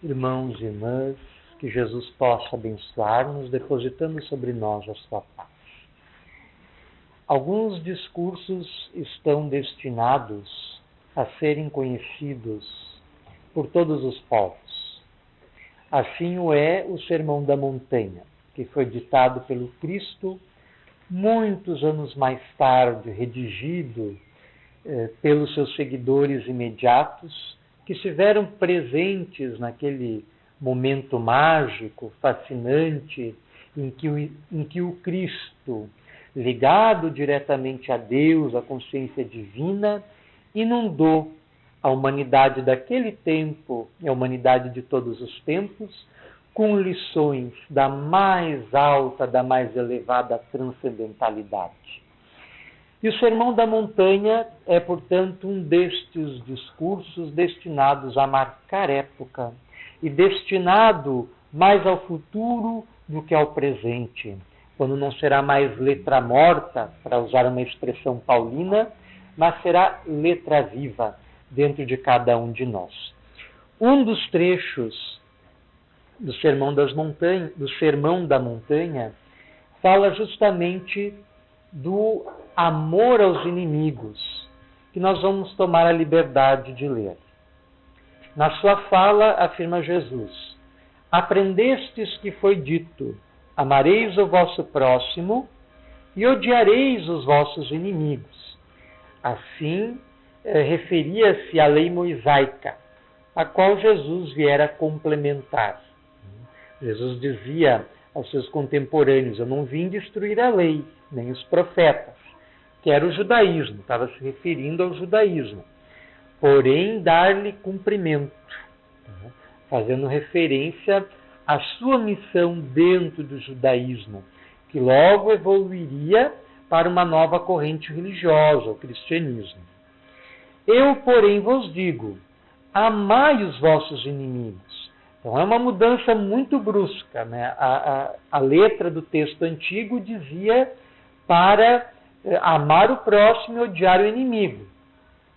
Irmãos e irmãs, que Jesus possa abençoar-nos, depositando sobre nós a sua paz. Alguns discursos estão destinados a serem conhecidos por todos os povos. Assim o é o Sermão da Montanha, que foi ditado pelo Cristo muitos anos mais tarde, redigido pelos seus seguidores imediatos, que estiveram presentes naquele momento mágico, fascinante, em que o Cristo, ligado diretamente a Deus, à consciência divina, inundou a humanidade daquele tempo e a humanidade de todos os tempos com lições da mais alta, da mais elevada transcendentalidade. E o Sermão da Montanha é, portanto, um destes discursos destinados a marcar época e destinado mais ao futuro do que ao presente, quando não será mais letra morta, para usar uma expressão paulina, mas será letra viva dentro de cada um de nós. Um dos trechos do Sermão da Montanha fala justamente do amor aos inimigos, que nós vamos tomar a liberdade de ler. Na sua fala, afirma Jesus: aprendestes que foi dito, amareis o vosso próximo e odiareis os vossos inimigos. Assim, referia-se à lei mosaica, a qual Jesus viera complementar. Jesus dizia aos seus contemporâneos: eu não vim destruir a lei, nem os profetas, que era o judaísmo, estava se referindo ao judaísmo, porém dar-lhe cumprimento, fazendo referência à sua missão dentro do judaísmo, que logo evoluiria para uma nova corrente religiosa, o cristianismo. Eu, porém, vos digo, amai os vossos inimigos. Então é uma mudança muito brusca, né? A letra do texto antigo dizia para amar o próximo e odiar o inimigo.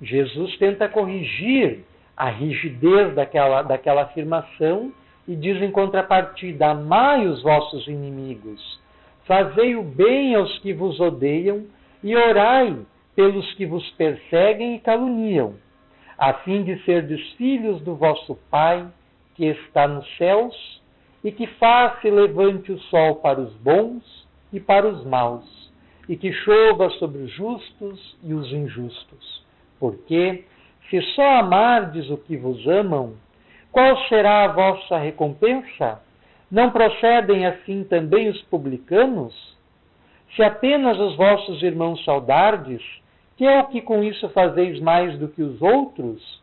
Jesus tenta corrigir a rigidez daquela afirmação e diz em contrapartida: amai os vossos inimigos, fazei o bem aos que vos odeiam e orai pelos que vos perseguem e caluniam, a fim de serdes filhos do vosso Pai que está nos céus e que faz se levante o sol para os bons e para os maus, e que chova sobre os justos e os injustos. Porque, se só amardes o que vos amam, qual será a vossa recompensa? Não procedem assim também os publicanos? Se apenas os vossos irmãos saudardes, que é o que com isso fazeis mais do que os outros?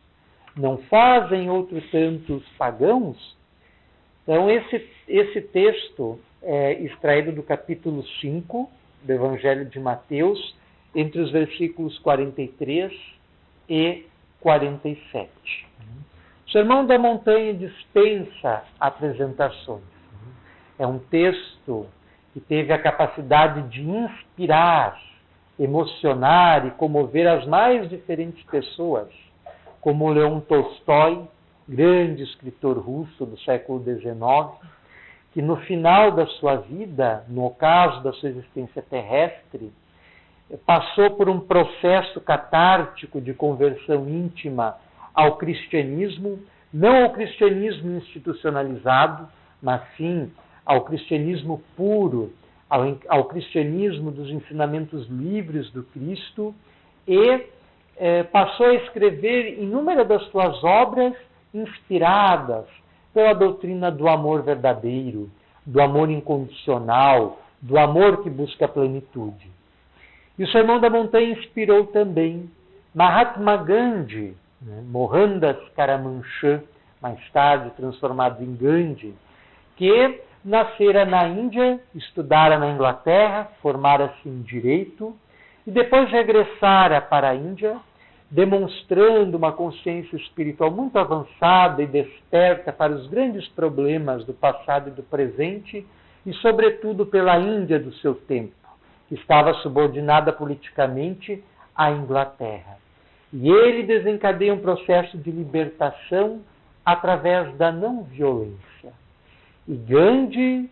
Não fazem outro tanto os pagãos? Então, esse texto é extraído do capítulo 5 do Evangelho de Mateus, entre os versículos 43 e 47. O Sermão da Montanha dispensa apresentações. É um texto que teve a capacidade de inspirar, emocionar e comover as mais diferentes pessoas, como Leon Tolstói, grande escritor russo do século XIX, que no final da sua vida, no ocaso da sua existência terrestre, passou por um processo catártico de conversão íntima ao cristianismo, não ao cristianismo institucionalizado, mas sim ao cristianismo puro, ao cristianismo dos ensinamentos livres do Cristo, e passou a escrever inúmeras das suas obras inspiradas pela doutrina do amor verdadeiro, do amor incondicional, do amor que busca a plenitude. E o Sermão da Montanha inspirou também Mahatma Gandhi, Mohandas Karamchand, mais tarde transformado em Gandhi, que nascera na Índia, estudara na Inglaterra, formara-se em Direito e depois regressara para a Índia, demonstrando uma consciência espiritual muito avançada e desperta para os grandes problemas do passado e do presente, e sobretudo pela Índia do seu tempo, que estava subordinada politicamente à Inglaterra. E ele desencadeia um processo de libertação através da não violência. E Gandhi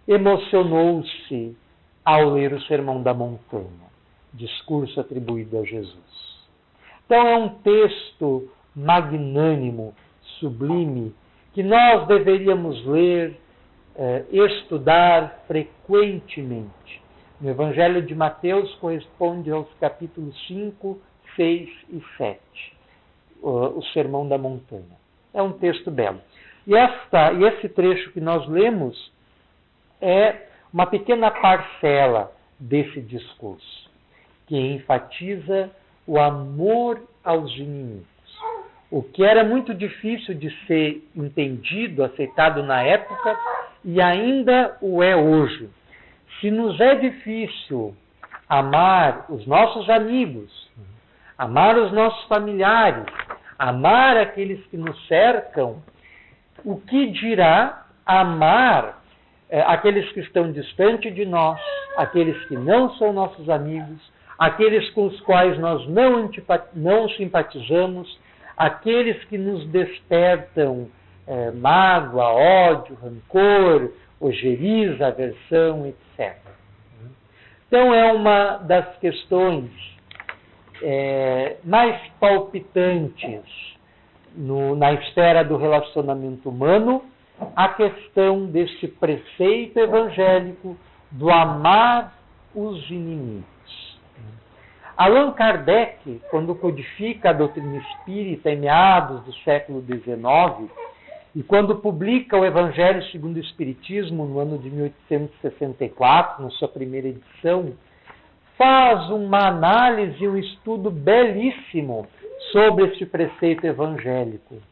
emocionou-se ao ler o Sermão da Montanha, discurso atribuído a Jesus. Então é um texto magnânimo, sublime, que nós deveríamos ler, estudar frequentemente. No Evangelho de Mateus corresponde aos capítulos 5, 6 e 7, o Sermão da Montanha. É um texto belo. E esse trecho que nós lemos é uma pequena parcela desse discurso, que enfatiza o amor aos inimigos. O que era muito difícil de ser entendido, aceitado na época, e ainda o é hoje. Se nos é difícil amar os nossos amigos, amar os nossos familiares, amar aqueles que nos cercam, o que dirá amar aqueles que estão distante de nós, aqueles que não são nossos amigos, aqueles com os quais nós não simpatizamos, aqueles que nos despertam mágoa, ódio, rancor, ojeriza, aversão, etc. Então é uma das questões mais palpitantes na esfera do relacionamento humano, a questão desse preceito evangélico do amar os inimigos. Allan Kardec, quando codifica a doutrina espírita em meados do século XIX, e quando publica o Evangelho segundo o Espiritismo no ano de 1864, na sua primeira edição, faz uma análise, um estudo belíssimo sobre este preceito evangélico,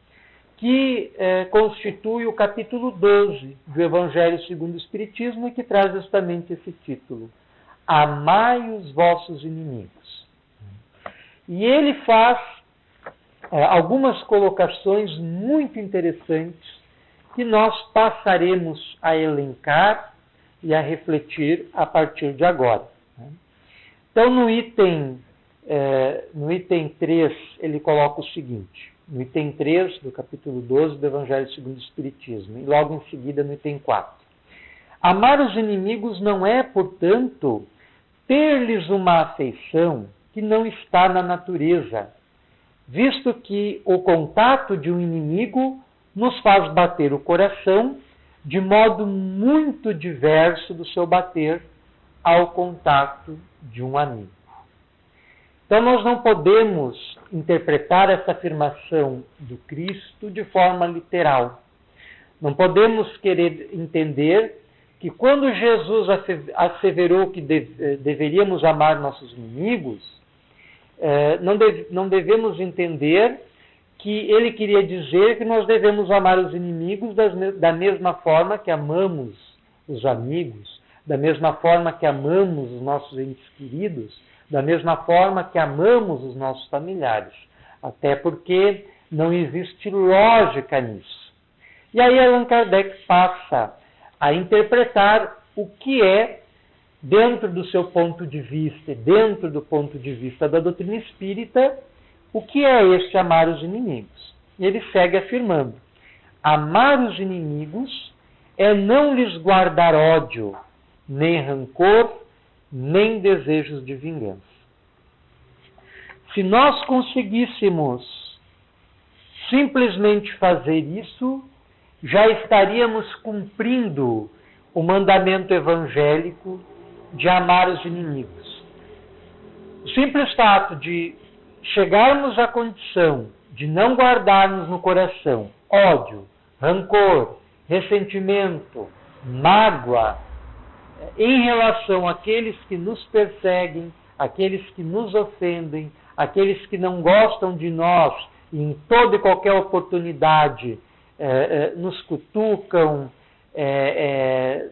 que constitui o capítulo 12 do Evangelho segundo o Espiritismo e que traz justamente esse título: Amai os vossos inimigos. E ele faz algumas colocações muito interessantes que nós passaremos a elencar e a refletir a partir de agora. Então, no item 3, ele coloca o seguinte, no item 3 do capítulo 12 do Evangelho segundo o Espiritismo, e logo em seguida no item 4. Amar os inimigos não é, portanto, ter-lhes uma afeição que não está na natureza, visto que o contato de um inimigo nos faz bater o coração de modo muito diverso do seu bater ao contato de um amigo. Então nós não podemos interpretar essa afirmação do Cristo de forma literal. Não podemos querer entender que quando Jesus asseverou que deveríamos amar nossos inimigos, não devemos entender que ele queria dizer que nós devemos amar os inimigos da mesma forma que amamos os amigos, da mesma forma que amamos os nossos entes queridos, da mesma forma que amamos os nossos familiares. Até porque não existe lógica nisso. E aí Allan Kardec passa a interpretar o que é, dentro do seu ponto de vista, dentro do ponto de vista da doutrina espírita, o que é este amar os inimigos. E ele segue afirmando: amar os inimigos é não lhes guardar ódio, nem rancor, nem desejos de vingança. Se nós conseguíssemos simplesmente fazer isso, já estaríamos cumprindo o mandamento evangélico de amar os inimigos. O simples fato de chegarmos à condição de não guardarmos no coração ódio, rancor, ressentimento, mágoa, em relação àqueles que nos perseguem, àqueles que nos ofendem, àqueles que não gostam de nós e em toda e qualquer oportunidade nos cutucam,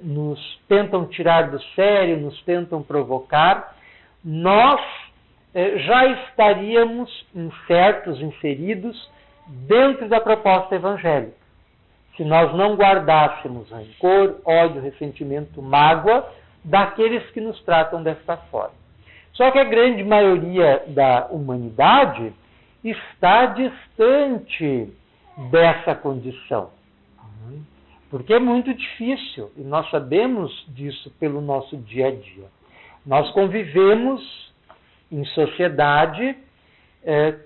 nos tentam tirar do sério, nos tentam provocar, nós já estaríamos inseridos dentro da proposta evangélica. Se nós não guardássemos rancor, ódio, ressentimento, mágoa daqueles que nos tratam desta forma. Só que a grande maioria da humanidade está distante dessa condição. Porque é muito difícil, e nós sabemos disso pelo nosso dia a dia. Nós convivemos em sociedade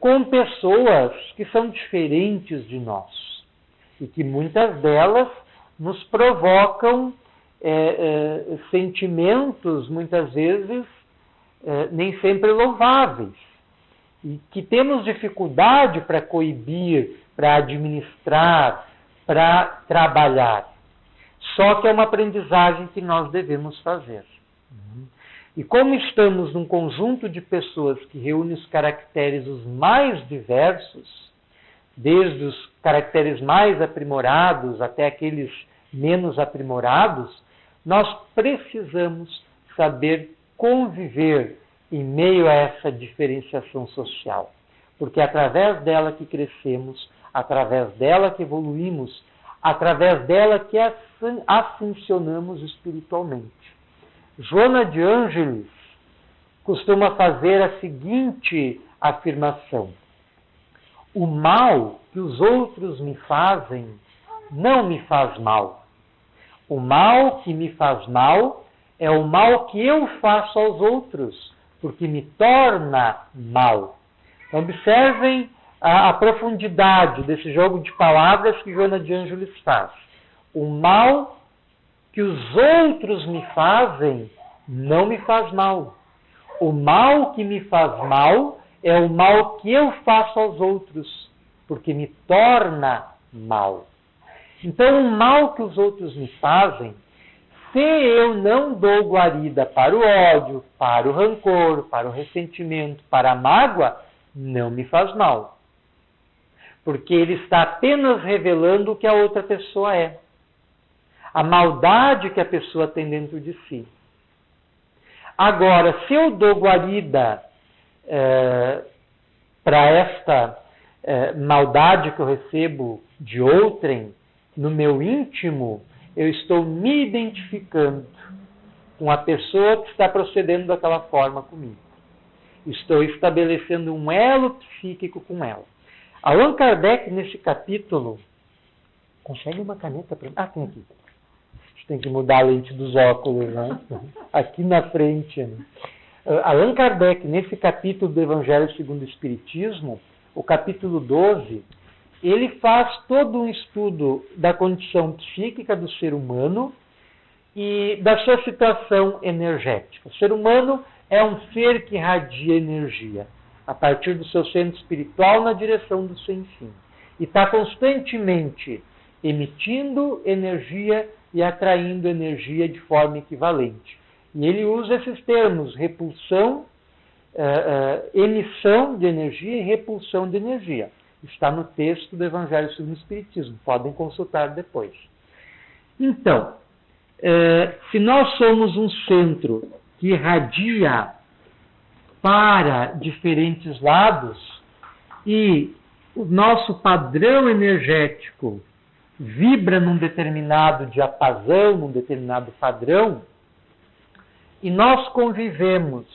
com pessoas que são diferentes de nós e que muitas delas nos provocam sentimentos, muitas vezes, nem sempre louváveis, e que temos dificuldade para coibir, para administrar, para trabalhar. Só que é uma aprendizagem que nós devemos fazer. E como estamos num conjunto de pessoas que reúne os caracteres os mais diversos, desde os caracteres mais aprimorados até aqueles menos aprimorados, nós precisamos saber conviver em meio a essa diferenciação social. Porque é através dela que crescemos, através dela que evoluímos, através dela que ascensionamos espiritualmente. Joana de Ângeles costuma fazer a seguinte afirmação: o mal que os outros me fazem não me faz mal. O mal que me faz mal é o mal que eu faço aos outros, porque me torna mal. Então, observem a profundidade desse jogo de palavras que Joana de Ângeles faz. O mal que os outros me fazem não me faz mal. O mal que me faz mal é o mal que eu faço aos outros, porque me torna mal. Então, o mal que os outros me fazem, se eu não dou guarida para o ódio, para o rancor, para o ressentimento, para a mágoa, não me faz mal. Porque ele está apenas revelando o que a outra pessoa é. A maldade que a pessoa tem dentro de si. Agora, se eu dou guarida para esta maldade que eu recebo de outrem, no meu íntimo, eu estou me identificando com a pessoa que está procedendo daquela forma comigo. Estou estabelecendo um elo psíquico com ela. Allan Kardec, nesse capítulo... Consegue uma caneta para mim? Ah, tem aqui. A gente tem que mudar a lente dos óculos, né? Aqui na frente. Né? Allan Kardec, nesse capítulo do Evangelho segundo o Espiritismo, o capítulo 12, ele faz todo um estudo da condição psíquica do ser humano e da sua situação energética. O ser humano é um ser que irradia energia a partir do seu centro espiritual na direção do sem fim. E está constantemente emitindo energia e atraindo energia de forma equivalente. E ele usa esses termos, repulsão, emissão de energia e repulsão de energia. Está no texto do Evangelho segundo o Espiritismo. Podem consultar depois. Então, se nós somos um centro que irradia para diferentes lados e o nosso padrão energético vibra num determinado diapasão, num determinado padrão, e nós convivemos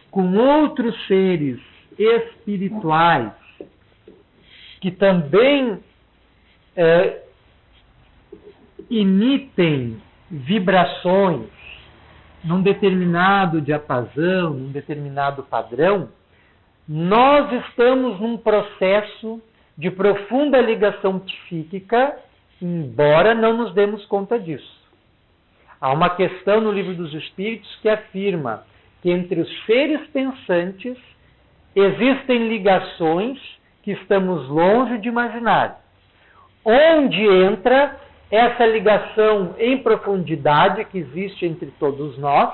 com outros seres espirituais que também emitem vibrações num determinado diapasão, num determinado padrão, nós estamos num processo de profunda ligação psíquica, embora não nos demos conta disso. Há uma questão no Livro dos Espíritos que afirma que entre os seres pensantes existem ligações que estamos longe de imaginar. Onde entra essa ligação em profundidade que existe entre todos nós,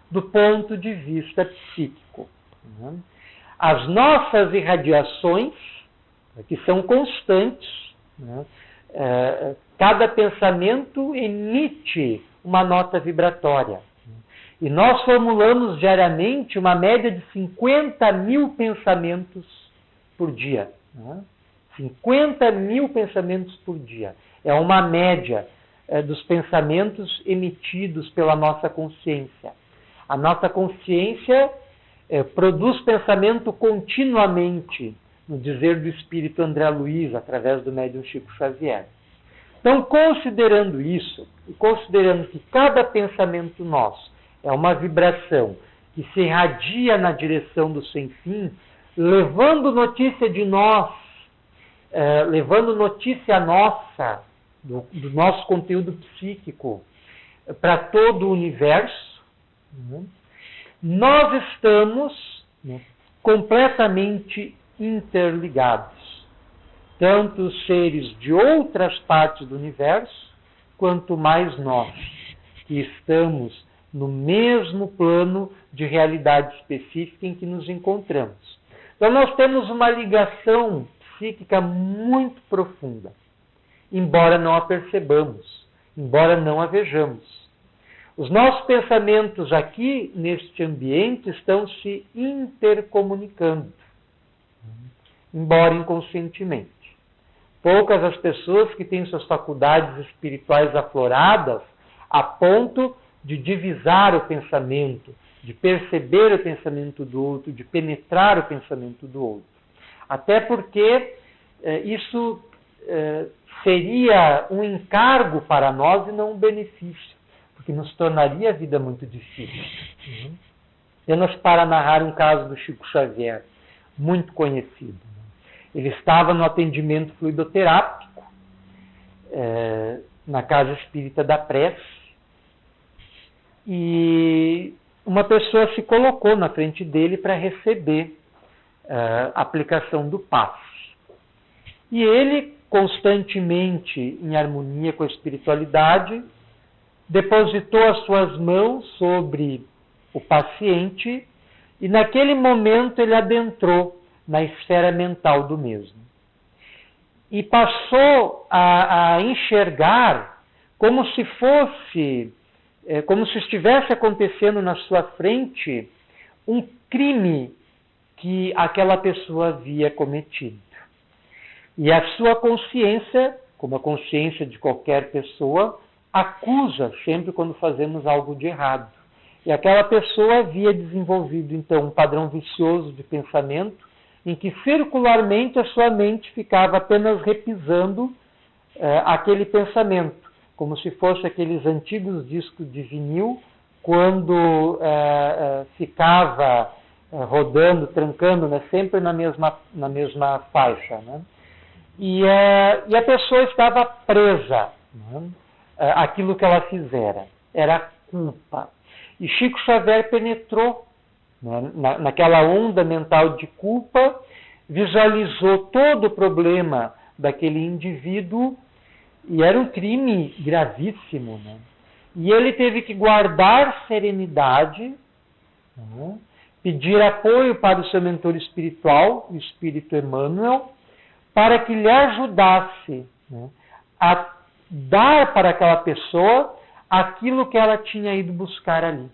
do ponto de vista psíquico. As nossas irradiações, que são constantes, cada pensamento emite uma nota vibratória. E nós formulamos diariamente uma média de 50 mil pensamentos por dia. 50 mil pensamentos por dia. É uma média dos pensamentos emitidos pela nossa consciência. A nossa consciência produz pensamento continuamente, no dizer do espírito André Luiz, através do médium Chico Xavier. Então, considerando isso, e considerando que cada pensamento nosso é uma vibração que se irradia na direção do sem fim, levando notícia de nós, levando notícia nossa, do nosso conteúdo psíquico, para todo o universo, nós estamos completamente interligados. Tanto os seres de outras partes do universo, quanto mais nós, que estamos no mesmo plano de realidade específica em que nos encontramos. Então nós temos uma ligação psíquica muito profunda, embora não a percebamos, embora não a vejamos. Os nossos pensamentos aqui, neste ambiente, estão se intercomunicando, embora inconscientemente. Poucas as pessoas que têm suas faculdades espirituais afloradas a ponto de divisar o pensamento, de perceber o pensamento do outro, de penetrar o pensamento do outro. Até porque isso seria um encargo para nós e não um benefício, porque nos tornaria a vida muito difícil. Apenas para narrar um caso do Chico Xavier, muito conhecido. Ele estava no atendimento fluidoterápico, na Casa Espírita da Prece, e uma pessoa se colocou na frente dele para receber a aplicação do passe. E ele, constantemente em harmonia com a espiritualidade, depositou as suas mãos sobre o paciente e naquele momento ele adentrou na esfera mental do mesmo. E passou a enxergar como se fosse, como se estivesse acontecendo na sua frente um crime que aquela pessoa havia cometido. E a sua consciência, como a consciência de qualquer pessoa, acusa sempre quando fazemos algo de errado. E aquela pessoa havia desenvolvido, então, um padrão vicioso de pensamento, em que circularmente a sua mente ficava apenas repisando aquele pensamento, como se fosse aqueles antigos discos de vinil, quando ficava rodando, trancando, né, sempre na mesma faixa. Né? E a pessoa estava presa, né, àquilo que ela fizera, era culpa. E Chico Xavier penetrou naquela onda mental de culpa, visualizou todo o problema daquele indivíduo, e era um crime gravíssimo. Né? E ele teve que guardar serenidade, né? Pedir apoio para o seu mentor espiritual, o Espírito Emmanuel, para que lhe ajudasse, né, a dar para aquela pessoa aquilo que ela tinha ido buscar ali,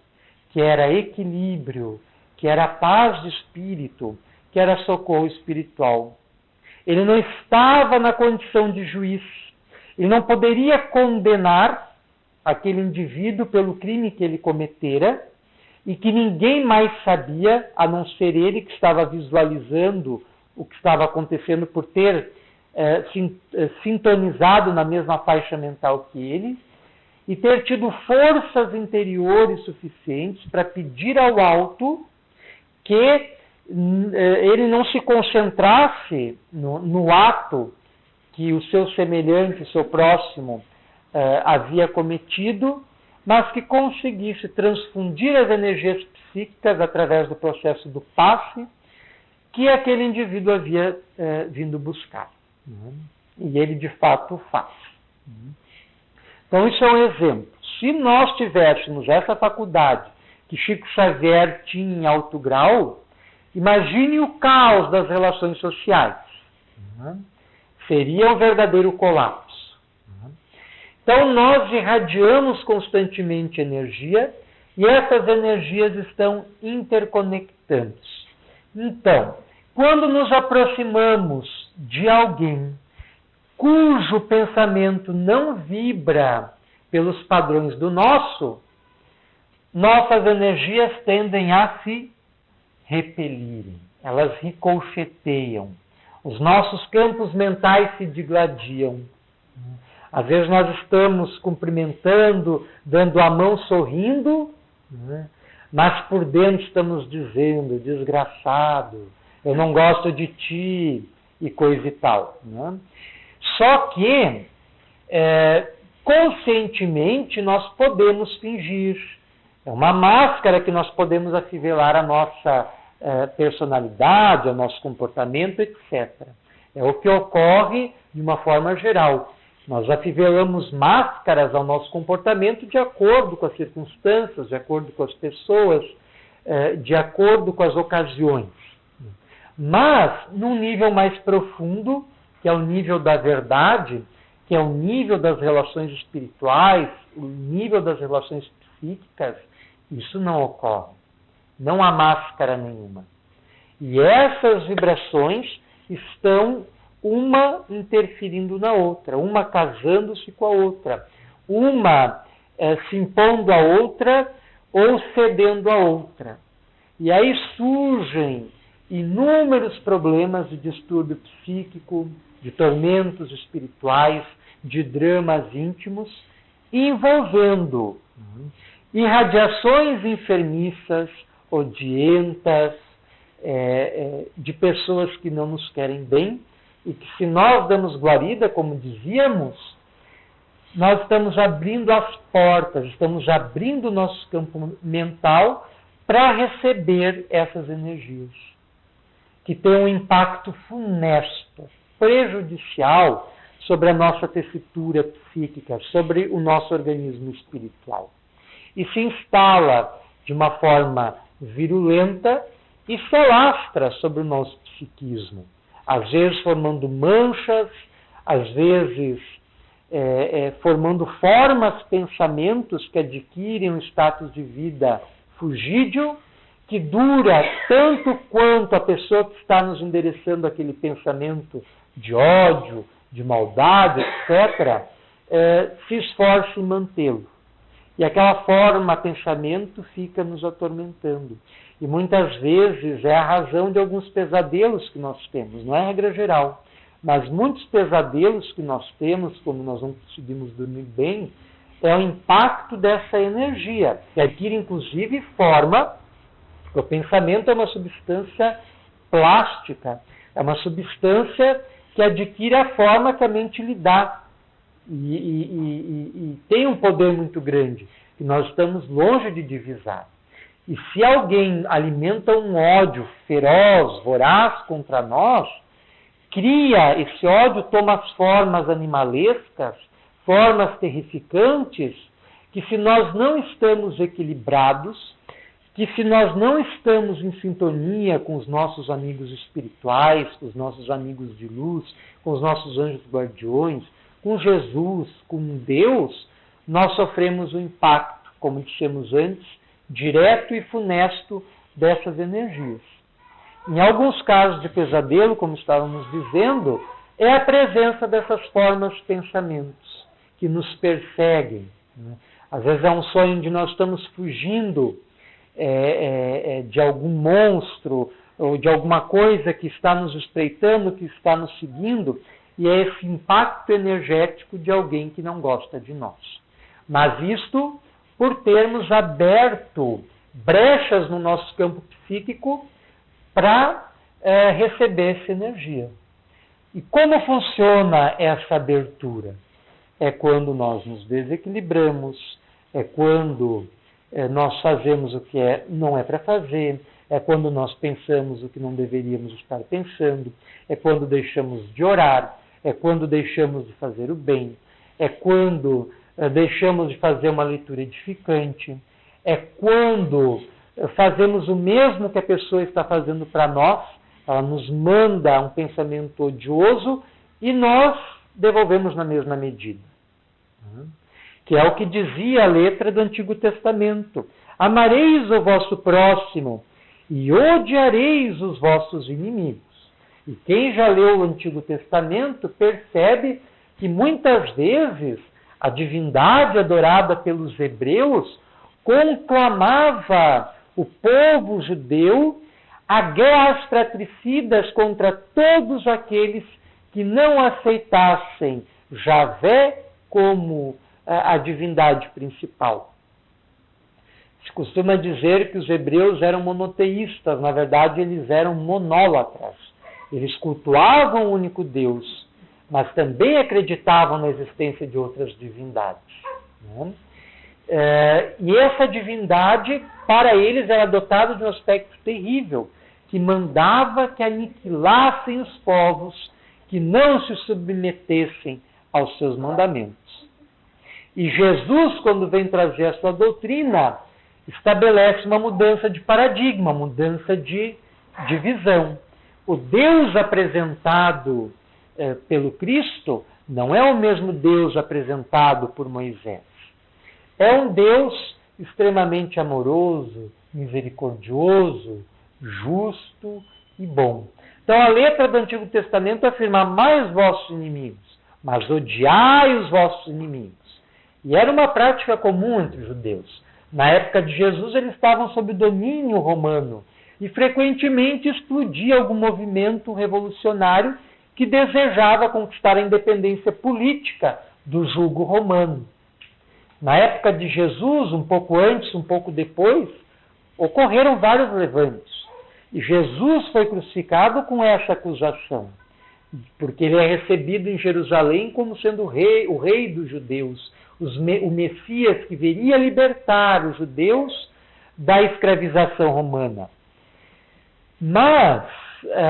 que era equilíbrio, que era paz de espírito, que era socorro espiritual. Ele não estava na condição de juiz. Ele não poderia condenar aquele indivíduo pelo crime que ele cometera e que ninguém mais sabia, a não ser ele que estava visualizando o que estava acontecendo por ter sintonizado na mesma faixa mental que ele e ter tido forças interiores suficientes para pedir ao alto que ele não se concentrasse no ato que o seu semelhante, o seu próximo, havia cometido, mas que conseguisse transfundir as energias psíquicas através do processo do passe que aquele indivíduo havia vindo buscar. E ele, de fato, o faz. Então, isso é um exemplo. Se nós tivéssemos essa faculdade que Chico Xavier tinha em alto grau, imagine o caos das relações sociais. Seria um verdadeiro colapso. Então, nós irradiamos constantemente energia e essas energias estão interconectando. Então, quando nos aproximamos de alguém cujo pensamento não vibra pelos padrões do nosso, nossas energias tendem a se repelirem, elas ricocheteiam, Os nossos campos mentais se digladiam. Às vezes nós estamos cumprimentando, dando a mão, sorrindo, né? Mas por dentro estamos dizendo, desgraçado, eu não gosto de ti, e coisa e tal. Né? Só que, conscientemente, nós podemos fingir. É uma máscara que nós podemos afivelar a nossa personalidade, ao nosso comportamento, etc. É o que ocorre de uma forma geral. Nós afivelamos máscaras ao nosso comportamento de acordo com as circunstâncias, de acordo com as pessoas, de acordo com as ocasiões. Mas, num nível mais profundo, que é o nível da verdade, que é o nível das relações espirituais, o nível das relações psíquicas, isso não ocorre. Não há máscara nenhuma. E essas vibrações estão uma interferindo na outra, uma casando-se com a outra, uma se impondo à outra ou cedendo à outra. E aí surgem inúmeros problemas de distúrbio psíquico, de tormentos espirituais, de dramas íntimos, envolvendo irradiações enfermiças, odientas, de pessoas que não nos querem bem, e que se nós damos guarida, como dizíamos, nós estamos abrindo as portas, estamos abrindo o nosso campo mental para receber essas energias, que têm um impacto funesto, prejudicial sobre a nossa tessitura psíquica, sobre o nosso organismo espiritual. E se instala de uma forma virulenta e se alastra sobre o nosso psiquismo. Às vezes formando manchas, às vezes formando formas, pensamentos que adquirem um status de vida fugídio, que dura tanto quanto a pessoa que está nos endereçando aquele pensamento de ódio, de maldade, etc., se esforça em mantê-lo. E aquela forma, pensamento, fica nos atormentando. E muitas vezes é a razão de alguns pesadelos que nós temos, não é regra geral. Mas muitos pesadelos que nós temos, quando nós não conseguimos dormir bem, é o impacto dessa energia, que adquire inclusive forma. O pensamento é uma substância plástica, é uma substância que adquire a forma que a mente lhe dá. E tem um poder muito grande, que nós estamos longe de divisar. E se alguém alimenta um ódio feroz, voraz contra nós, esse ódio toma as formas animalescas, formas terrificantes, que se nós não estamos equilibrados, que se nós não estamos em sintonia com os nossos amigos espirituais, com os nossos amigos de luz, com os nossos anjos guardiões, com Jesus, com Deus, nós sofremos o impacto, como dissemos antes, direto e funesto dessas energias. Em alguns casos de pesadelo, como estávamos dizendo, é a presença dessas formas de pensamentos que nos perseguem. Às vezes é um sonho onde nós estamos fugindo de algum monstro ou de alguma coisa que está nos espreitando, que está nos seguindo, e é esse impacto energético de alguém que não gosta de nós. Mas isto por termos aberto brechas no nosso campo psíquico para receber essa energia. E como funciona essa abertura? É quando nós nos desequilibramos, é quando nós fazemos o que não é para fazer, é quando nós pensamos o que não deveríamos estar pensando, é quando deixamos de orar, é quando deixamos de fazer o bem, é quando deixamos de fazer uma leitura edificante, é quando fazemos o mesmo que a pessoa está fazendo para nós, ela nos manda um pensamento odioso e nós devolvemos na mesma medida. Que é o que dizia a letra do Antigo Testamento. Amareis o vosso próximo e odiareis os vossos inimigos. E quem já leu o Antigo Testamento percebe que muitas vezes a divindade adorada pelos hebreus conclamava o povo judeu a guerras fratricidas contra todos aqueles que não aceitassem Javé como a divindade principal. Se costuma dizer que os hebreus eram monoteístas, na verdade eles eram monólatras. Eles cultuavam o único Deus, mas também acreditavam na existência de outras divindades. Né? E essa divindade, para eles, era dotada de um aspecto terrível, que mandava que aniquilassem os povos que não se submetessem aos seus mandamentos. E Jesus, quando vem trazer a sua doutrina, estabelece uma mudança de paradigma, uma mudança de visão. O Deus apresentado pelo Cristo não é o mesmo Deus apresentado por Moisés. É um Deus extremamente amoroso, misericordioso, justo e bom. Então a letra do Antigo Testamento afirma: amai os vossos inimigos, mas odiai os vossos inimigos. E era uma prática comum entre os judeus. Na época de Jesus eles estavam sob domínio romano e frequentemente explodia algum movimento revolucionário que desejava conquistar a independência política do jugo romano. Na época de Jesus, um pouco antes, um pouco depois, ocorreram vários levantes. E Jesus foi crucificado com essa acusação, porque ele é recebido em Jerusalém como sendo o rei dos judeus, o Messias que viria libertar os judeus da escravização romana. Mas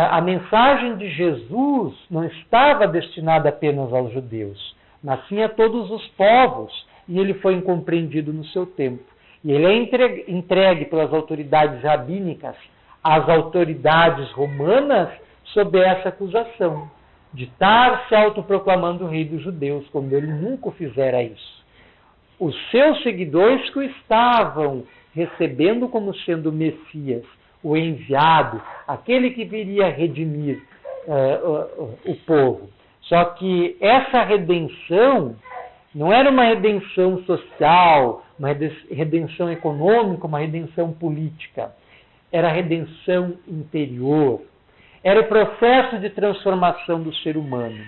a mensagem de Jesus não estava destinada apenas aos judeus, mas sim a todos os povos, e ele foi incompreendido no seu tempo. E ele é entregue pelas autoridades rabínicas às autoridades romanas sob essa acusação, de estar se autoproclamando o rei dos judeus, quando ele nunca fizera isso. Os seus seguidores que o estavam recebendo como sendo o Messias, o enviado, aquele que viria redimir o povo. Só que essa redenção não era uma redenção social, uma redenção econômica, uma redenção política. Era a redenção interior. Era o processo de transformação do ser humano,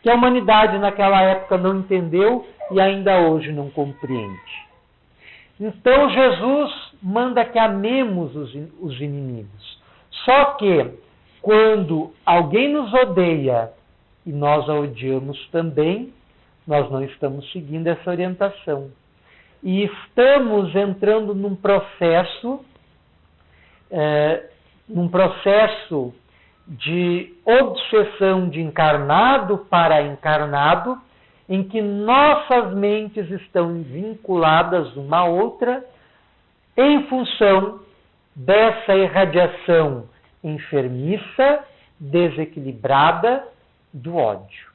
que a humanidade naquela época não entendeu e ainda hoje não compreende. Então Jesus manda que amemos os inimigos. Só que quando alguém nos odeia e nós a odiamos também, nós não estamos seguindo essa orientação. E estamos entrando num processo de obsessão de encarnado para encarnado, em que nossas mentes estão vinculadas uma à outra em função dessa irradiação enfermiça, desequilibrada do ódio.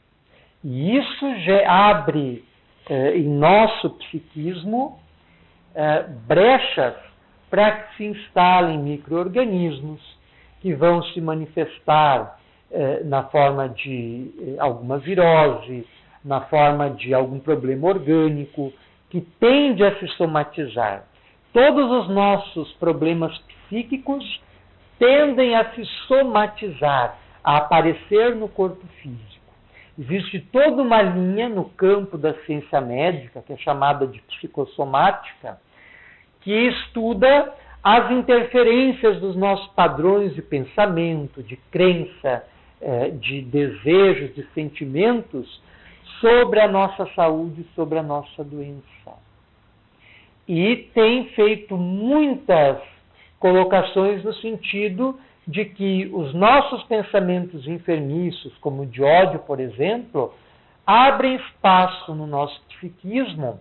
E isso já abre em nosso psiquismo brechas para que se instalem micro-organismos que vão se manifestar na forma de alguma virose, na forma de algum problema orgânico, que tende a se somatizar. Todos os nossos problemas psíquicos tendem a se somatizar, a aparecer no corpo físico. Existe toda uma linha no campo da ciência médica, que é chamada de psicossomática, que estuda as interferências dos nossos padrões de pensamento, de crença, de desejos, de sentimentos sobre a nossa saúde, sobre a nossa doença. E tem feito muitas colocações no sentido de que os nossos pensamentos enfermiços, como o de ódio, por exemplo, abrem espaço no nosso psiquismo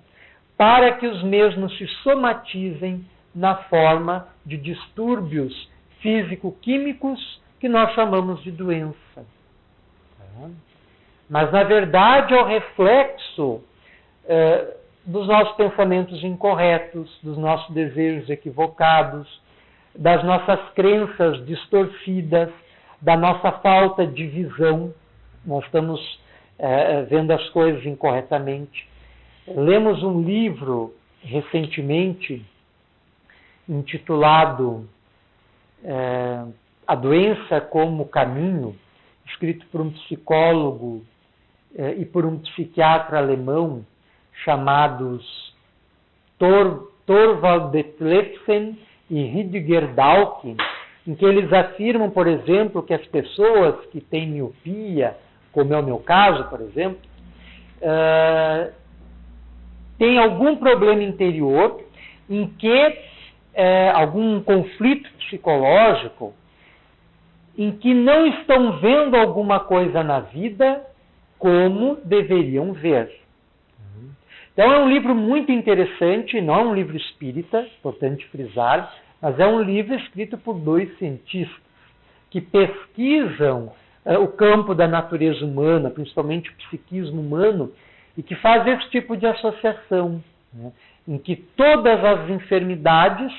para que os mesmos se somatizem na forma de distúrbios físico-químicos que nós chamamos de doença. Mas, na verdade, é o reflexo dos nossos pensamentos incorretos, dos nossos desejos equivocados, das nossas crenças distorcidas, da nossa falta de visão. Nós estamos vendo as coisas incorretamente. Lemos um livro recentemente intitulado A Doença como Caminho, escrito por um psicólogo e por um psiquiatra alemão chamados Thorvald Detlefsen e Rüdiger Dahlke, em que eles afirmam, por exemplo, que as pessoas que têm miopia, como é o meu caso, por exemplo, têm algum problema interior em que algum conflito psicológico em que não estão vendo alguma coisa na vida como deveriam ver. Então é um livro muito interessante, não é um livro espírita, importante frisar, mas é um livro escrito por 2 cientistas que pesquisam o campo da natureza humana, principalmente o psiquismo humano, e que fazem esse tipo de associação, né, em que todas as enfermidades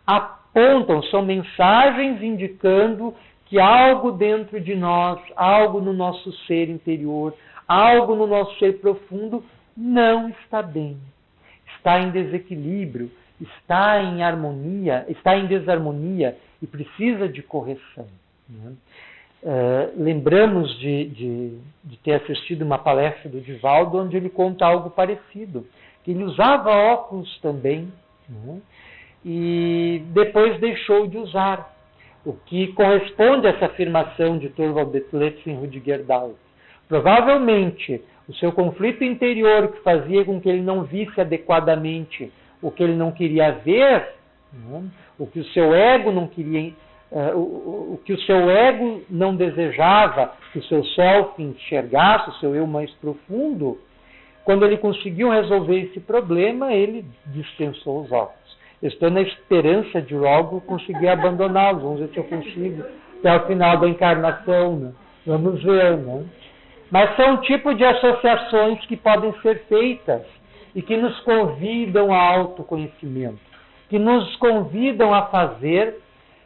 apontam, são mensagens indicando que algo dentro de nós, algo no nosso ser interior, algo no nosso ser profundo não está bem, está em desequilíbrio, está em harmonia, está em desarmonia e precisa de correção. Né? Lembramos de ter assistido uma palestra do Divaldo onde ele conta algo parecido, que ele usava óculos também, né? E depois deixou de usar, o que corresponde a essa afirmação de Thorvald Detlefsen e Rüdiger Dahlke. Provavelmente, o seu conflito interior que fazia com que ele não visse adequadamente o que ele não queria ver, né? O que o seu ego não queria, o que o seu ego não desejava que o seu self enxergasse, o seu eu mais profundo, quando ele conseguiu resolver esse problema, ele dispensou os óculos. Eu estou na esperança de logo conseguir abandoná-los, vamos ver se eu consigo até o final da encarnação, né? Vamos ver, né? Mas são um tipo de associações que podem ser feitas e que nos convidam ao autoconhecimento, que nos convidam a fazer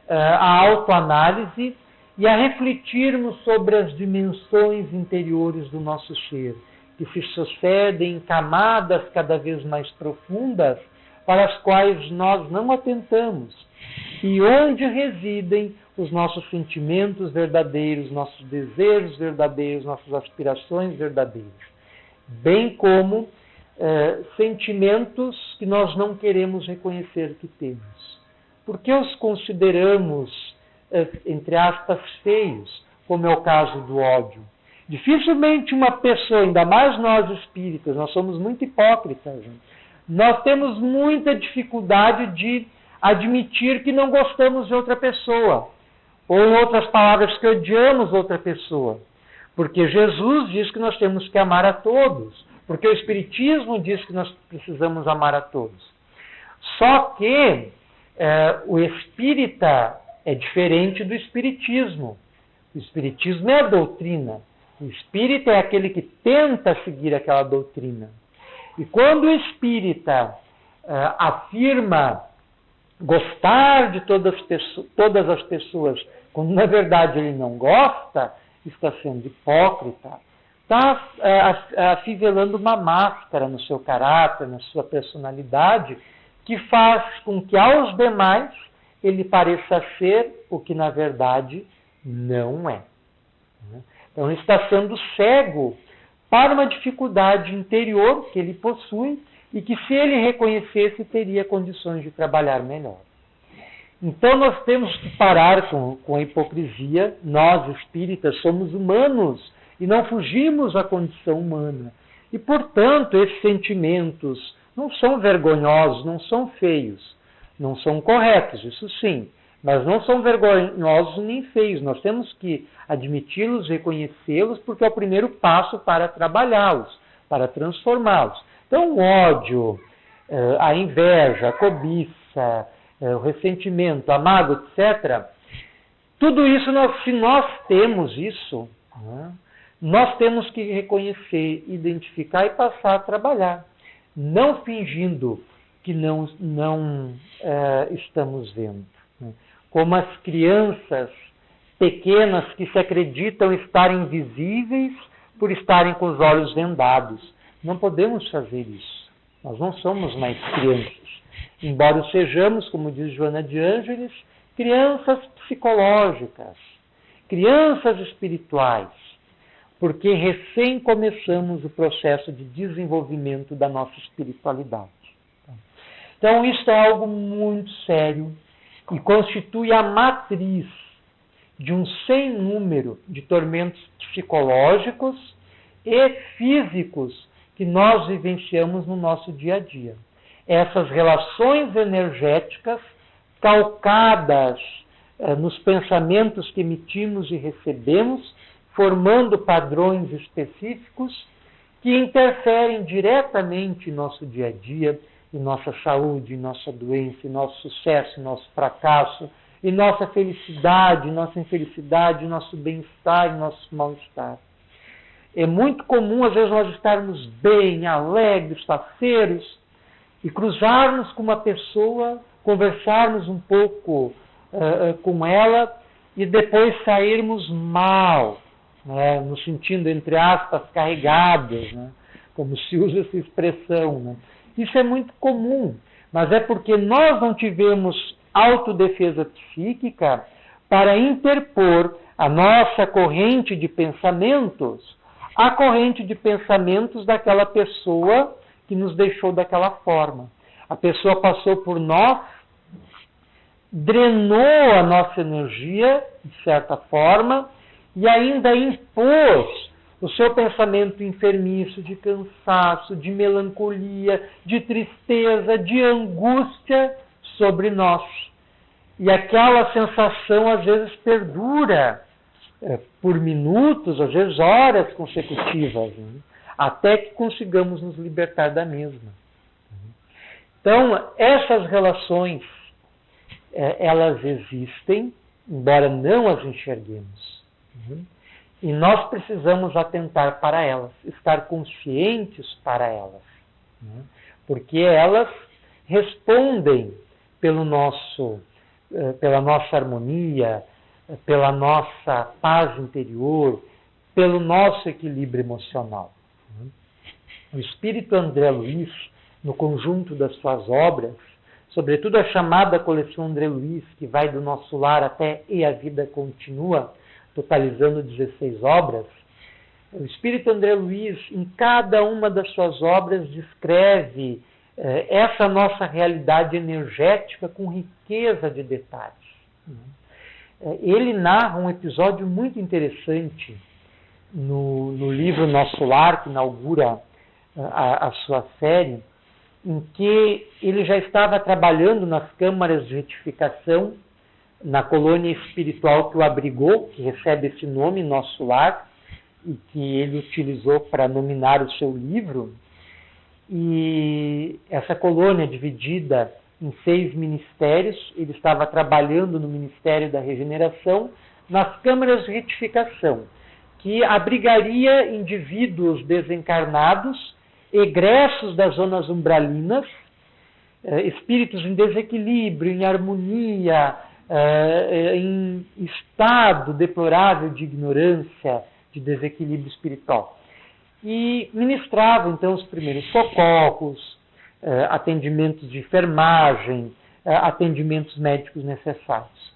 a autoanálise e a refletirmos sobre as dimensões interiores do nosso ser, que se sucedem em camadas cada vez mais profundas para as quais nós não atentamos, e onde residem os nossos sentimentos verdadeiros, nossos desejos verdadeiros, nossas aspirações verdadeiras, bem como sentimentos que nós não queremos reconhecer que temos. Porque os consideramos, entre aspas, feios, como é o caso do ódio. Dificilmente uma pessoa, ainda mais nós espíritas, nós somos muito hipócritas, gente. Nós temos muita dificuldade de admitir que não gostamos de outra pessoa. Ou, em outras palavras, que odiamos outra pessoa. Porque Jesus diz que nós temos que amar a todos. Porque o Espiritismo diz que nós precisamos amar a todos. Só que o espírita é diferente do Espiritismo. O Espiritismo é a doutrina. O espírita é aquele que tenta seguir aquela doutrina. E quando o espírita afirma gostar de todas as pessoas, quando na verdade ele não gosta, está sendo hipócrita, está afivelando uma máscara no seu caráter, na sua personalidade, que faz com que aos demais ele pareça ser o que na verdade não é. Então ele está sendo cego para uma dificuldade interior que ele possui e que, se ele reconhecesse, teria condições de trabalhar melhor. Então nós temos que parar com a hipocrisia. Nós, espíritas, somos humanos e não fugimos à condição humana. E, portanto, esses sentimentos não são vergonhosos, não são feios, não são corretos, isso sim, mas não são vergonhosos nem feios. Nós temos que admiti-los, reconhecê-los, porque é o primeiro passo para trabalhá-los, para transformá-los. Então, o ódio, a inveja, a cobiça, o ressentimento, a mágoa, etc., tudo isso, se nós temos isso, né, nós temos que reconhecer, identificar e passar a trabalhar, não fingindo que não estamos vendo. Né? Como as crianças pequenas que se acreditam estar invisíveis por estarem com os olhos vendados. Não podemos fazer isso. Nós não somos mais crianças. Embora sejamos, como diz Joana de Ângeles, crianças psicológicas, crianças espirituais, porque recém começamos o processo de desenvolvimento da nossa espiritualidade. Então, isso é algo muito sério e constitui a matriz de um sem número de tormentos psicológicos e físicos que nós vivenciamos no nosso dia a dia. Essas relações energéticas calcadas nos pensamentos que emitimos e recebemos, formando padrões específicos que interferem diretamente em nosso dia a dia, em nossa saúde, em nossa doença, em nosso sucesso, em nosso fracasso, em nossa felicidade, em nossa infelicidade, em nosso bem-estar, em nosso mal-estar. É muito comum, às vezes, nós estarmos bem, alegres, faceiros, e cruzarmos com uma pessoa, conversarmos um pouco com ela, e depois sairmos mal, né, nos sentindo, entre aspas, carregados, né, como se usa essa expressão. Né. Isso é muito comum, mas é porque nós não tivemos autodefesa psíquica para interpor a nossa corrente de pensamentos à corrente de pensamentos daquela pessoa que nos deixou daquela forma. A pessoa passou por nós, drenou a nossa energia, de certa forma, e ainda impôs o seu pensamento enfermiço, de cansaço, de melancolia, de tristeza, de angústia sobre nós. E aquela sensação, às vezes, perdura por minutos, às vezes horas consecutivas, né? Até que consigamos nos libertar da mesma. Então, essas relações, elas existem, embora não as enxerguemos. E nós precisamos atentar para elas, estar conscientes para elas. Porque elas respondem pela nossa harmonia, pela nossa paz interior, pelo nosso equilíbrio emocional. O espírito André Luiz, no conjunto das suas obras, sobretudo a chamada coleção André Luiz, que vai do Nosso Lar até E a Vida Continua, totalizando 16 obras, o espírito André Luiz, em cada uma das suas obras, descreve essa nossa realidade energética com riqueza de detalhes. Ele narra um episódio muito interessante no livro Nosso Lar, que inaugura a sua série, em que ele já estava trabalhando nas câmaras de retificação, na colônia espiritual que o abrigou, que recebe esse nome, Nosso Lar, e que ele utilizou para nominar o seu livro. E essa colônia, dividida em 6 ministérios, ele estava trabalhando no Ministério da Regeneração, nas câmaras de retificação, que abrigaria indivíduos desencarnados, egressos das zonas umbralinas, espíritos em desequilíbrio, em harmonia, em estado deplorável de ignorância, de desequilíbrio espiritual. E ministrava, então, os primeiros socorros, atendimentos de enfermagem, atendimentos médicos necessários.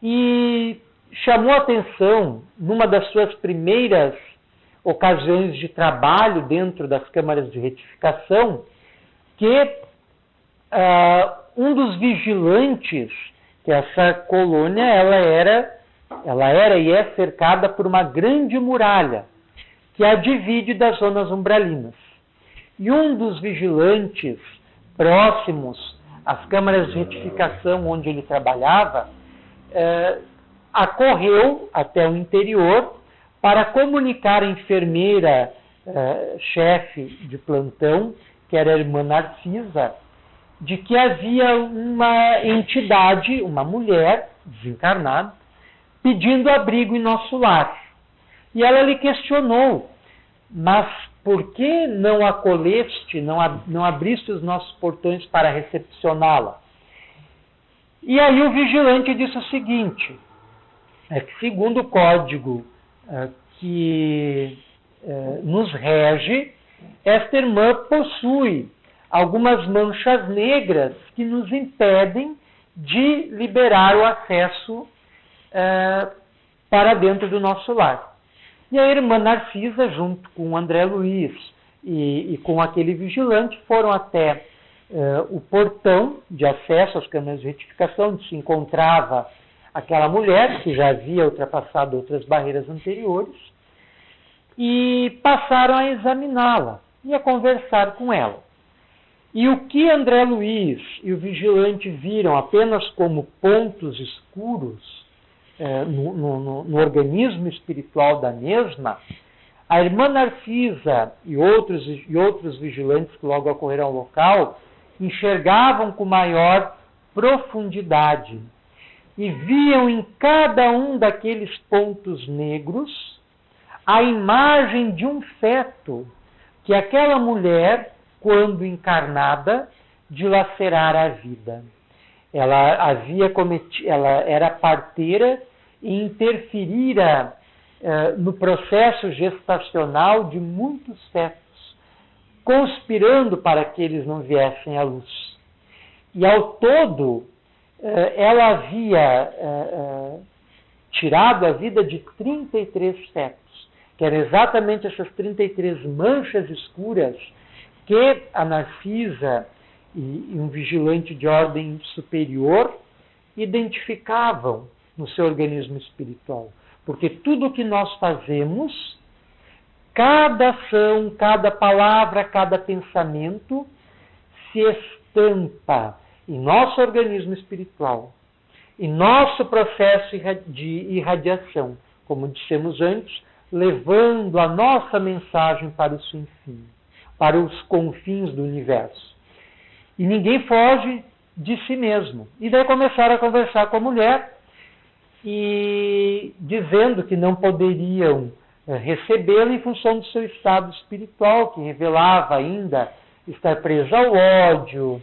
E chamou a atenção, numa das suas primeiras ocasiões de trabalho dentro das câmaras de retificação, que um dos vigilantes, que essa colônia ela era e é cercada por uma grande muralha, que a divide das zonas umbralinas. E um dos vigilantes próximos às câmaras de retificação onde ele trabalhava, acorreu até o interior para comunicar à enfermeira chefe de plantão, que era a irmã Narcisa, de que havia uma entidade, uma mulher desencarnada, pedindo abrigo em nosso lar. E ela lhe questionou, mas por que não acolheste, não abriste os nossos portões para recepcioná-la? E aí o vigilante disse o seguinte, que segundo o código que nos rege, esta irmã possui algumas manchas negras que nos impedem de liberar o acesso para dentro do nosso lar. E a irmã Narcisa, junto com o André Luiz e com aquele vigilante, foram até o portão de acesso às câmaras de retificação, onde se encontrava aquela mulher que já havia ultrapassado outras barreiras anteriores, e passaram a examiná-la e a conversar com ela. E o que André Luiz e o vigilante viram apenas como pontos escuros no organismo espiritual da mesma, a irmã Narcisa e outros vigilantes que logo ocorreram ao local enxergavam com maior profundidade e viam em cada um daqueles pontos negros a imagem de um feto que aquela mulher, quando encarnada, dilacerara a vida. Ela era parteira e interferira no processo gestacional de muitos fetos, conspirando para que eles não viessem à luz. E ao todo, ela havia tirado a vida de 33 fetos, que eram exatamente essas 33 manchas escuras que a Narcisa e um vigilante de ordem superior identificavam no seu organismo espiritual. Porque tudo o que nós fazemos, cada ação, cada palavra, cada pensamento, se estampa em nosso organismo espiritual, em nosso processo de irradiação, como dissemos antes, levando a nossa mensagem para o sem fim, para os confins do universo. E ninguém foge de si mesmo. E daí começaram a conversar com a mulher, e dizendo que não poderiam recebê-la em função do seu estado espiritual, que revelava ainda estar presa ao ódio,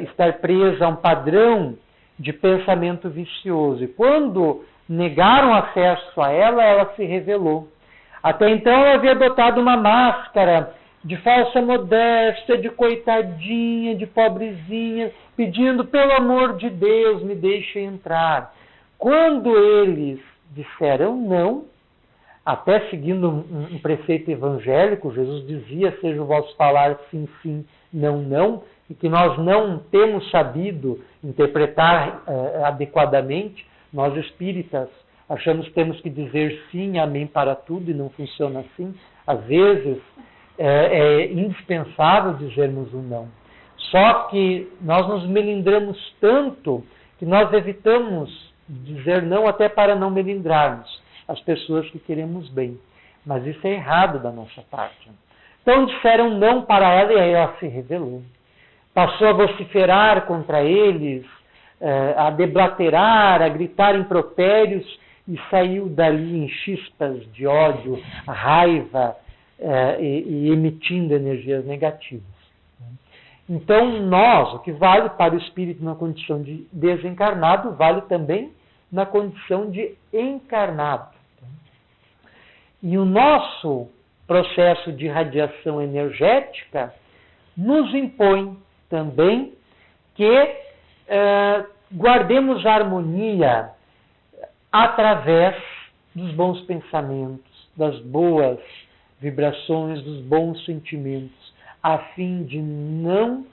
estar presa a um padrão de pensamento vicioso. E quando negaram acesso a ela, ela se revelou. Até então ela havia adotado uma máscara de falsa modéstia, de coitadinha, de pobrezinha, pedindo, pelo amor de Deus, me deixem entrar. Quando eles disseram não, até seguindo um preceito evangélico, Jesus dizia, seja o vosso falar sim, sim, não, não, e que nós não temos sabido interpretar adequadamente, nós espíritas achamos que temos que dizer sim, amém para tudo, e não funciona assim. Às vezes é indispensável dizermos um não. Só que nós nos melindramos tanto que nós evitamos dizer não até para não melindrarmos as pessoas que queremos bem. Mas isso é errado da nossa parte. Então disseram não para ela e aí ela se revelou. Passou a vociferar contra eles, a deblaterar, a gritar impropérios e saiu dali em chispas de ódio, raiva e emitindo energias negativas. Então nós, o que vale para o espírito na condição de desencarnado, vale também na condição de encarnado. E o nosso processo de radiação energética nos impõe também que guardemos a harmonia através dos bons pensamentos, das boas vibrações, dos bons sentimentos, a fim de não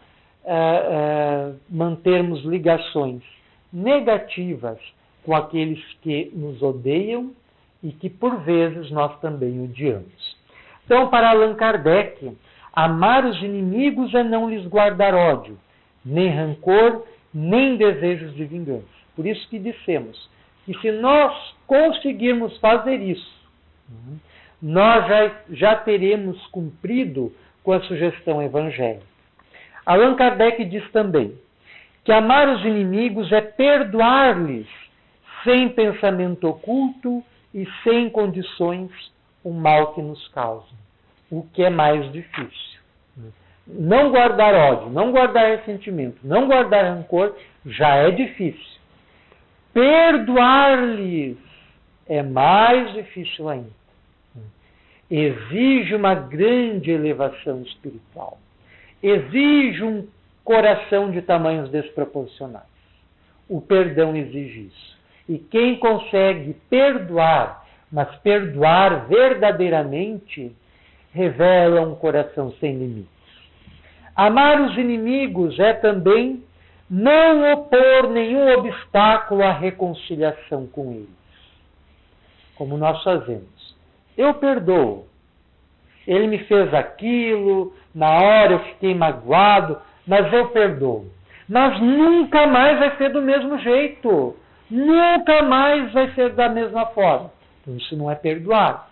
mantermos ligações negativas com aqueles que nos odeiam e que, por vezes, nós também odiamos. Então, para Allan Kardec, amar os inimigos é não lhes guardar ódio, nem rancor, nem desejos de vingança. Por isso que dissemos que se nós conseguirmos fazer isso, nós já teremos cumprido com a sugestão evangélica. Allan Kardec diz também que amar os inimigos é perdoar-lhes sem pensamento oculto e sem condições o mal que nos causam, o que é mais difícil. Não guardar ódio, não guardar ressentimento, não guardar rancor já é difícil. Perdoar-lhes é mais difícil ainda. Exige uma grande elevação espiritual. Exige um coração de tamanhos desproporcionais. O perdão exige isso. E quem consegue perdoar, mas perdoar verdadeiramente, revela um coração sem limites. Amar os inimigos é também não opor nenhum obstáculo à reconciliação com eles. Como nós fazemos. Eu perdoo. Ele me fez aquilo, na hora eu fiquei magoado, mas eu perdoo. Mas nunca mais vai ser do mesmo jeito. Nunca mais vai ser da mesma forma. Então, isso não é perdoar.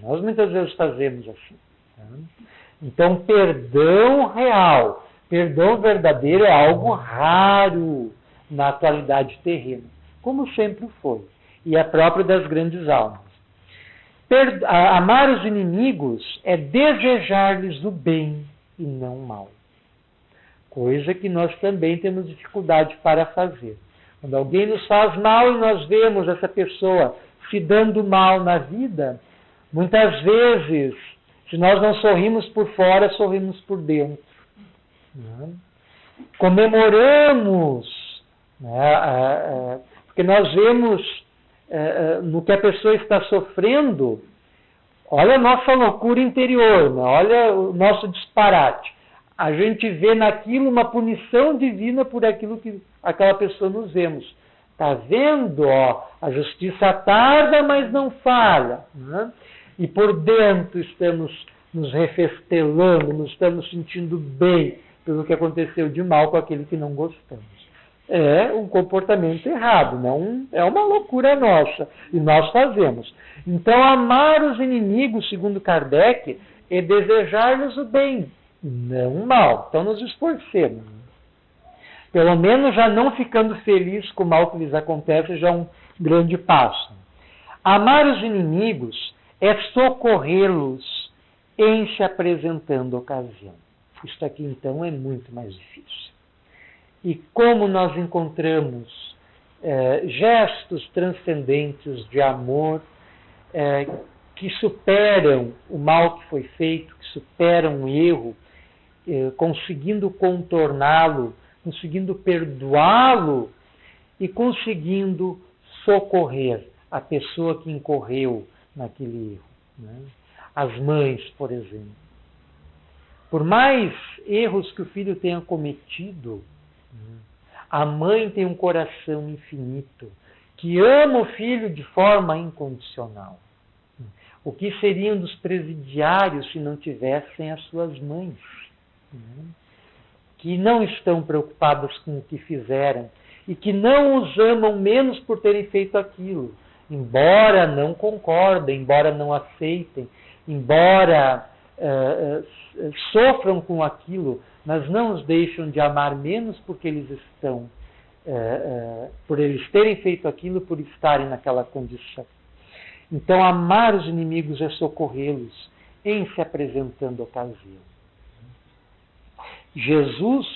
Nós muitas vezes fazemos assim. Então, perdão real, perdão verdadeiro é algo raro na atualidade terrena, como sempre foi. E é próprio das grandes almas. Amar os inimigos é desejar-lhes o bem e não o mal. Coisa que nós também temos dificuldade para fazer. Quando alguém nos faz mal e nós vemos essa pessoa se dando mal na vida, muitas vezes, se nós não sorrimos por fora, sorrimos por dentro. Comemoramos, porque nós vemos no que a pessoa está sofrendo, olha a nossa loucura interior, olha o nosso disparate. A gente vê naquilo uma punição divina por aquilo que aquela pessoa nos vemos. Está vendo? A justiça tarda, mas não falha. E por dentro estamos nos refestelando, nos estamos sentindo bem pelo que aconteceu de mal com aquele que não gostamos. É um comportamento errado, não é uma loucura nossa, e nós fazemos. Então, amar os inimigos, segundo Kardec, é desejar-lhes o bem, não o mal. Então, nos esforcemos. Pelo menos já não ficando feliz com o mal que lhes acontece, já é um grande passo. Amar os inimigos é socorrê-los em se apresentando ocasião. Isso aqui, então, é muito mais difícil. E como nós encontramos gestos transcendentes de amor que superam o mal que foi feito, que superam o erro, conseguindo contorná-lo, conseguindo perdoá-lo e conseguindo socorrer a pessoa que incorreu naquele erro. As mães, por exemplo. Por mais erros que o filho tenha cometido, a mãe tem um coração infinito, que ama o filho de forma incondicional. O que seriam dos presidiários se não tivessem as suas mães? Que não estão preocupadas com o que fizeram e que não os amam menos por terem feito aquilo, embora não concordem, embora não aceitem, embora sofram com aquilo, mas não os deixam de amar menos porque eles estão, por eles terem feito aquilo, por estarem naquela condição. Então, amar os inimigos é socorrê-los em se apresentando ocasião. Jesus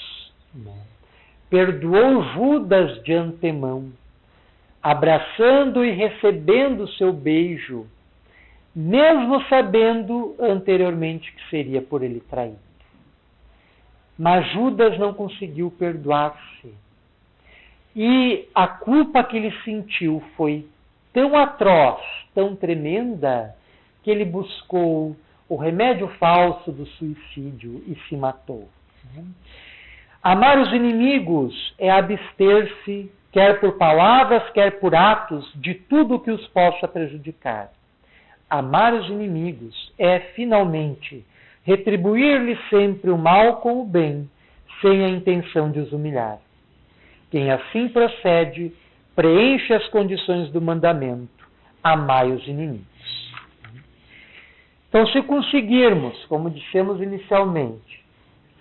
perdoou Judas de antemão, abraçando e recebendo o seu beijo, mesmo sabendo anteriormente que seria por ele traído. Mas Judas não conseguiu perdoar-se. E a culpa que ele sentiu foi tão atroz, tão tremenda, que ele buscou o remédio falso do suicídio e se matou. Amar os inimigos é abster-se, quer por palavras, quer por atos, de tudo que os possa prejudicar. Amar os inimigos é, finalmente, retribuir-lhes sempre o mal com o bem, sem a intenção de os humilhar. Quem assim procede, preenche as condições do mandamento, amai os inimigos. Então, se conseguirmos, como dissemos inicialmente,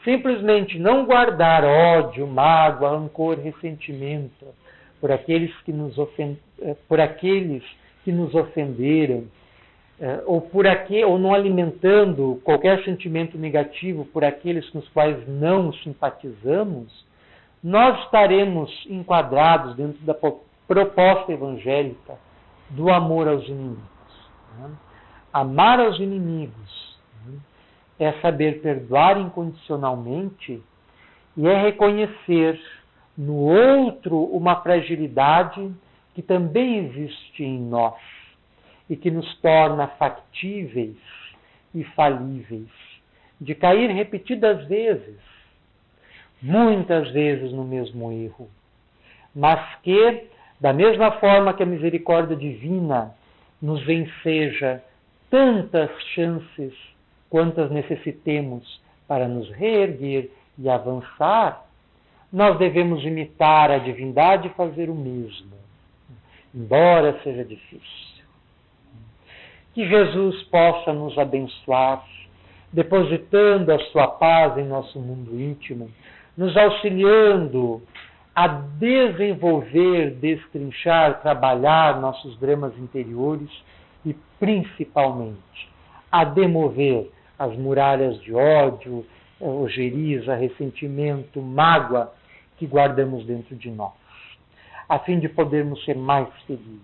simplesmente não guardar ódio, mágoa, rancor, ressentimento por aqueles que nos ofenderam, ou não alimentando qualquer sentimento negativo por aqueles com os quais não simpatizamos, nós estaremos enquadrados dentro da proposta evangélica do amor aos inimigos. Amar aos inimigos é saber perdoar incondicionalmente e é reconhecer no outro uma fragilidade que também existe em nós e que nos torna factíveis e falíveis, de cair repetidas vezes, muitas vezes no mesmo erro, mas que, da mesma forma que a misericórdia divina nos enseja tantas chances quantas necessitemos para nos reerguer e avançar, nós devemos imitar a divindade e fazer o mesmo, embora seja difícil. Que Jesus possa nos abençoar, depositando a sua paz em nosso mundo íntimo, nos auxiliando a desenvolver, destrinchar, trabalhar nossos dramas interiores e, principalmente, a demover as muralhas de ódio, ojeriza, ressentimento, mágoa que guardamos dentro de nós, a fim de podermos ser mais felizes,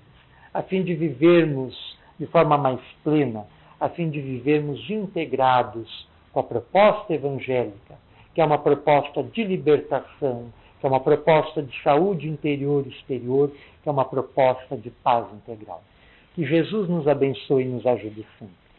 a fim de vivermos de forma mais plena, a fim de vivermos integrados com a proposta evangélica, que é uma proposta de libertação, que é uma proposta de saúde interior e exterior, que é uma proposta de paz integral. Que Jesus nos abençoe e nos ajude sempre.